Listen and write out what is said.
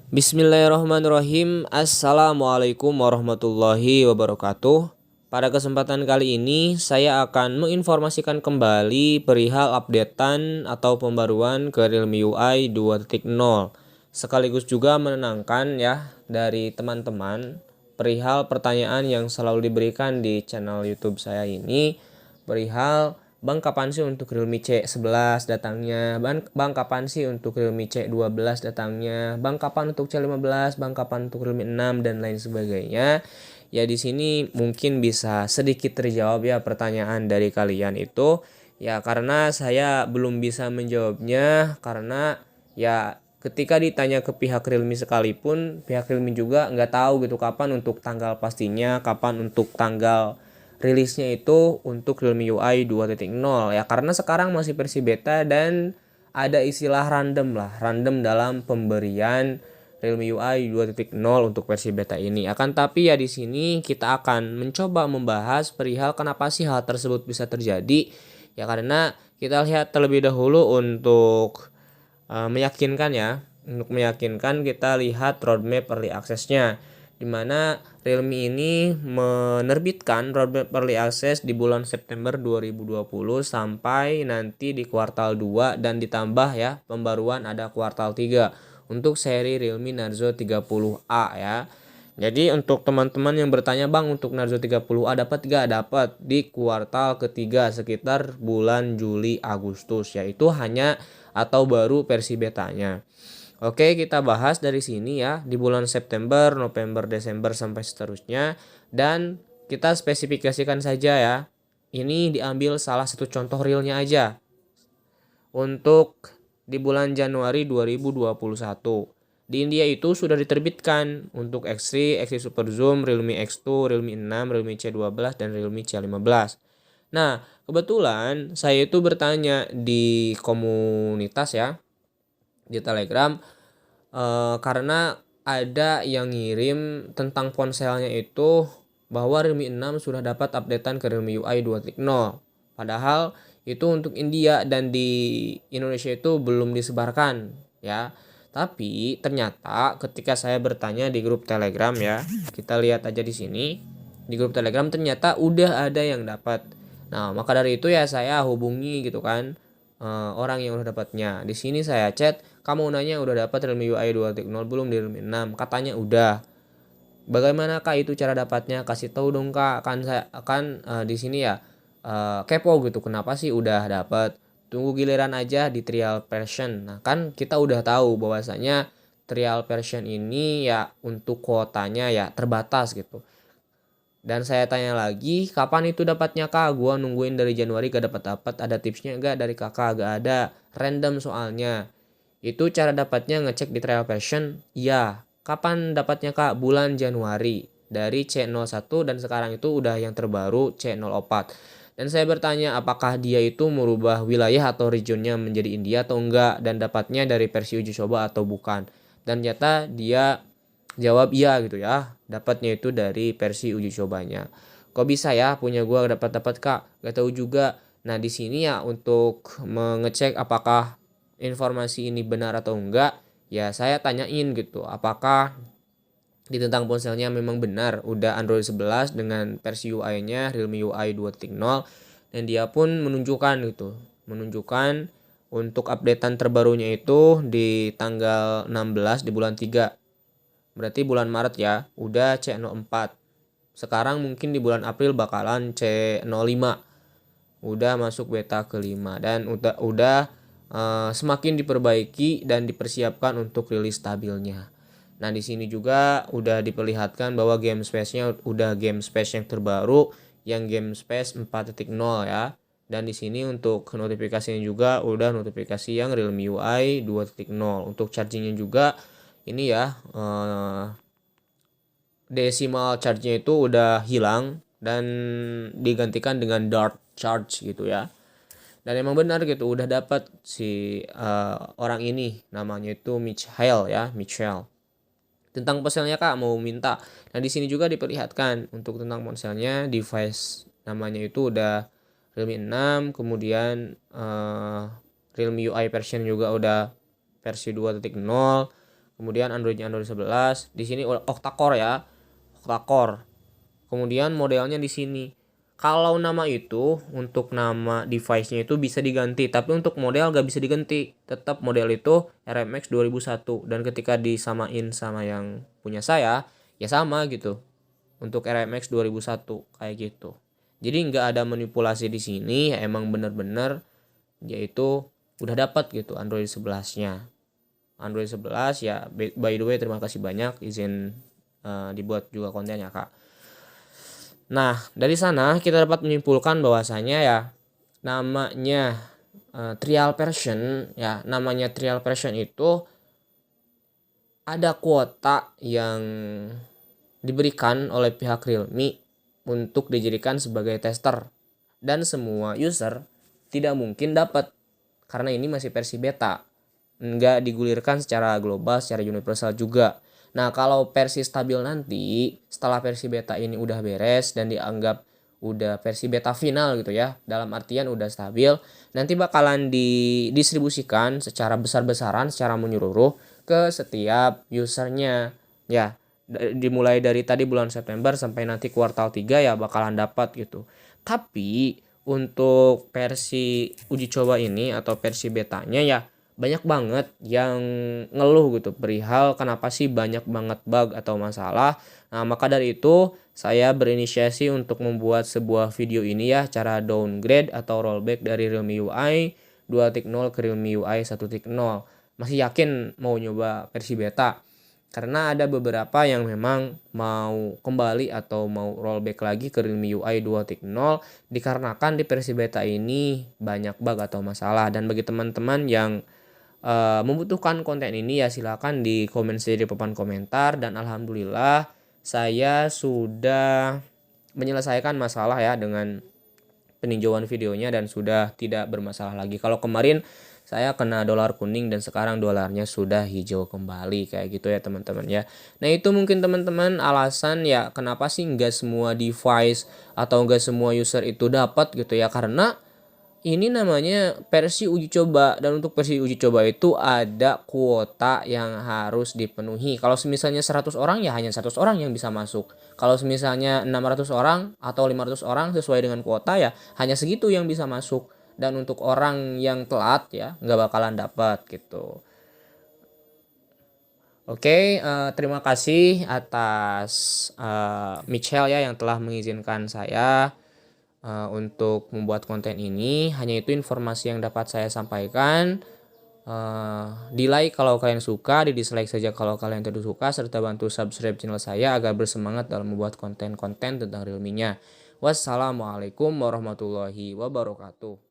Bismillahirrahmanirrahim. Assalamualaikum warahmatullahi wabarakatuh. Pada kesempatan kali ini saya akan menginformasikan kembali perihal updatean atau pembaruan ke Realme UI 2.0, sekaligus juga menenangkan ya dari teman-teman perihal pertanyaan yang selalu diberikan di channel YouTube saya ini perihal Bang, kapan sih untuk Realme C11 datangnya? Bang, kapan sih untuk Realme C12 datangnya? Bang, kapan untuk C15? Bang, kapan untuk Realme 6 dan lain sebagainya? Ya, di sini mungkin bisa sedikit terjawab ya pertanyaan dari kalian itu. Ya, karena saya belum bisa menjawabnya karena ya ketika ditanya ke pihak Realme sekalipun, pihak Realme juga nggak tahu gitu kapan untuk tanggal pastinya, kapan untuk tanggal rilisnya itu untuk Realme UI 2.0 ya, karena sekarang masih versi beta dan ada istilah random dalam pemberian Realme UI 2.0 untuk versi beta ini. Akan tapi ya di sini kita akan mencoba membahas perihal kenapa sih hal tersebut bisa terjadi. Ya karena kita lihat terlebih dahulu untuk meyakinkan ya. Untuk meyakinkan kita lihat roadmap early access-nya, di mana Realme ini menerbitkan roadmap early access di bulan September 2020 sampai nanti di kuartal 2 dan ditambah ya pembaruan ada kuartal 3 untuk seri Realme Narzo 30A ya. Jadi untuk teman-teman yang bertanya, Bang, untuk Narzo 30A dapat gak? Dapat di kuartal ketiga sekitar bulan Juli Agustus, yaitu hanya atau baru versi betanya. Oke, kita bahas dari sini ya, di bulan September, November, Desember sampai seterusnya, dan kita spesifikasikan saja ya. Ini diambil salah satu contoh realnya aja. Untuk di bulan Januari 2021. Di India itu sudah diterbitkan untuk X3, X3 Super Zoom, Realme X2, Realme 6, Realme C12, dan Realme C15. Nah, kebetulan saya itu bertanya di komunitas ya, di Telegram, karena ada yang ngirim tentang ponselnya itu bahwa Realme 6 sudah dapat updatean ke Realme UI 2.0. Padahal itu untuk India dan di Indonesia itu belum disebarkan ya. Tapi ternyata ketika saya bertanya di grup Telegram ya, kita lihat aja di sini. Di grup Telegram ternyata udah ada yang dapat. Nah, maka dari itu ya saya hubungi gitu kan orang yang udah dapatnya. Di sini saya chat, kamu nanya udah dapat Realme UI 2.0 belum di Realme 6? Katanya udah. Bagaimanakah itu cara dapatnya? Kasih tahu dong Kak. Kan saya akan di sini ya kepo gitu. Kenapa sih udah dapat? Tunggu giliran aja di trial version. Nah, kan kita udah tahu bahwasanya trial version ini ya untuk kuotanya ya terbatas gitu. Dan saya tanya lagi, kapan itu dapatnya Kak? Gua nungguin dari Januari gak dapat-dapat. Ada tipsnya enggak dari Kakak? Gak ada. Random soalnya. Itu cara dapatnya ngecek di trial version? Iya. Kapan dapatnya Kak? Bulan Januari. Dari C01 dan sekarang itu udah yang terbaru C04. Dan saya bertanya apakah dia itu merubah wilayah atau regionnya menjadi India atau enggak. Dan dapatnya dari versi uji coba atau bukan. Dan ternyata dia jawab iya gitu ya. Dapatnya itu dari versi uji cobanya. Kok bisa ya punya gua dapat Kak? Gak tahu juga. Nah, di sini ya untuk mengecek apakah informasi ini benar atau enggak, ya saya tanyain gitu. Apakah di tentang ponselnya memang benar udah Android 11 dengan versi UI-nya Realme UI 2.0 dan dia pun menunjukkan gitu. Menunjukkan untuk updatean terbarunya itu di tanggal 16 di bulan 3. Berarti bulan Maret ya, udah C04. Sekarang mungkin di bulan April bakalan C05. Udah masuk beta kelima dan semakin diperbaiki dan dipersiapkan untuk rilis stabilnya. Nah, di sini juga udah diperlihatkan bahwa game space-nya udah game space yang terbaru yang game space 4.0 ya. Dan di sini untuk notifikasinya juga udah notifikasi yang Realme UI 2.0. Untuk chargingnya juga ini ya decimal charge-nya itu udah hilang dan digantikan dengan dart charge gitu ya. Dan emang benar gitu udah dapat si orang ini namanya itu Michael ya, Michael. Tentang ponselnya Kak mau minta. Nah, di sini juga diperlihatkan untuk tentang ponselnya device namanya itu udah Realme 6, kemudian Realme UI version juga udah versi 2.0. Kemudian Androidnya Android 11. Di sini octa-core ya. Octa-core. Kemudian modelnya di sini. Kalau nama itu untuk nama device-nya itu bisa diganti, tapi untuk model gak bisa diganti. Tetap model itu RMX 2001 dan ketika disamain sama yang punya saya, ya sama gitu. Untuk RMX 2001 kayak gitu. Jadi nggak ada manipulasi di sini, ya emang bener-bener yaitu udah dapat gitu Android 11-nya. Android 11 ya, by the way terima kasih banyak izin dibuat juga kontennya Kak. Nah, dari sana kita dapat menyimpulkan bahwasanya ya namanya trial version ya, namanya trial version itu ada kuota yang diberikan oleh pihak Realme untuk dijadikan sebagai tester dan semua user tidak mungkin dapat karena ini masih versi beta, nggak digulirkan secara global, secara universal juga. Nah, kalau versi stabil nanti setelah versi beta ini udah beres dan dianggap udah versi beta final gitu ya, dalam artian udah stabil, nanti bakalan didistribusikan secara besar-besaran, secara menyeluruh ke setiap usernya ya. Dimulai dari tadi bulan September sampai nanti kuartal 3 ya bakalan dapat gitu. Tapi untuk versi uji coba ini atau versi betanya ya banyak banget yang ngeluh gitu perihal kenapa sih banyak banget bug atau masalah. Nah, maka dari itu saya berinisiasi untuk membuat sebuah video ini ya, cara downgrade atau rollback dari Realme UI 2.0 ke Realme UI 1.0. Masih yakin mau nyoba versi beta? Karena ada beberapa yang memang mau kembali atau mau rollback lagi ke Realme UI 2.0 dikarenakan di versi beta ini banyak bug atau masalah. Dan bagi teman-teman yang membutuhkan konten ini ya silakan di komen saja di papan komentar, dan alhamdulillah saya sudah menyelesaikan masalah ya dengan peninjauan videonya dan sudah tidak bermasalah lagi. Kalau kemarin saya kena dolar kuning dan sekarang dolarnya sudah hijau kembali kayak gitu ya teman-teman ya. Nah, itu mungkin teman-teman alasan ya kenapa sih nggak semua device atau nggak semua user itu dapat gitu ya, karena ini namanya versi uji coba, dan untuk versi uji coba itu ada kuota yang harus dipenuhi. Kalau misalnya 100 orang ya hanya 100 orang yang bisa masuk. Kalau misalnya 600 orang atau 500 orang sesuai dengan kuota ya hanya segitu yang bisa masuk. Dan untuk orang yang telat ya nggak bakalan dapat gitu. Oke, terima kasih atas Michelle ya yang telah mengizinkan saya untuk membuat konten ini. Hanya itu informasi yang dapat saya sampaikan. Di like kalau kalian suka, di dislike saja kalau kalian tidak suka, serta bantu subscribe channel saya agar bersemangat dalam membuat konten-konten tentang Realme-nya. Wassalamualaikum warahmatullahi wabarakatuh.